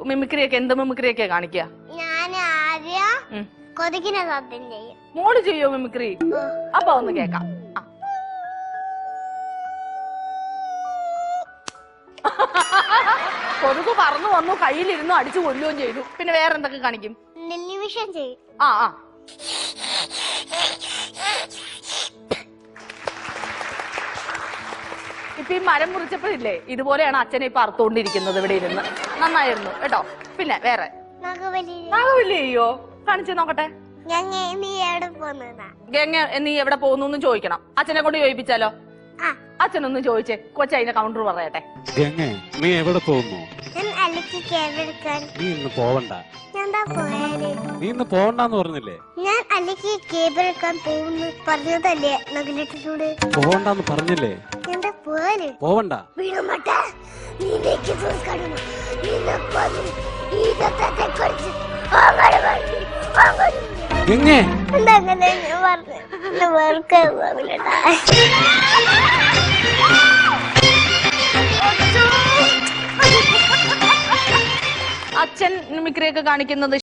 Mimicry ഒക്കെ എന്ത് mimicry ഒക്കെ കാണിക്കുക? ഞാൻ ആദ്യം കൊതുകിനെ ശബ്ദം ചെയ്യും. മോള് ചെയ്യോ മിമിക്രി? അപ്പൊ ഒന്ന് കേക്കാം. കൊതുക് പറന്നു വന്നു, കയ്യിലിരുന്നു, അടിച്ചു കൊല്ലുകയും ചെയ്തു. പിന്നെ വേറെ എന്തൊക്കെ കാണിക്കും? ടെലിവിഷൻ ചെയ്യും. ഇപ്പൊ ഈ മരം മുറിച്ചപ്പോഴില്ലേ ഇതുപോലെയാണ് അച്ഛനെ ഇപ്പൊ അറുത്തോണ്ടിരിക്കുന്നത് ഇവിടെ ഇരുന്ന്. നന്നായിരുന്നു കേട്ടോ. പിന്നെ വേറെ നാഗവല്ലി ചെയ്യോ? കാണിച്ചു നോക്കട്ടെ. ഗംഗ നീ എവിടെ പോകുന്നു ചോദിക്കണം. അച്ഛനെ കൊണ്ട് ചോദിപ്പിച്ചാലോ? അച്ഛനൊന്ന് ചോദിച്ചേ. കൊച്ചതിന്റെ കൗണ്ടർ പറയട്ടെ. നീ എവിടെ പോകുന്നു? നീ ഇന്ന് പോവണ്ട. നീ ഇന്ന് പോവണ്ടെന്ന് പറഞ്ഞില്ലേ? ഞാൻ അല്ലേക്ക് കേബിൾ എടുക്കാൻ പോകുന്നു പറഞ്ഞതല്ലേ നഗലേട്ടനോട്? പോവണ്ടെന്ന് പറഞ്ഞില്ലേ? എന്താ പോലെ പോവണ്ട. അച്ഛൻ മിമിക്രി ഒക്കെ കാണിക്കുന്നത്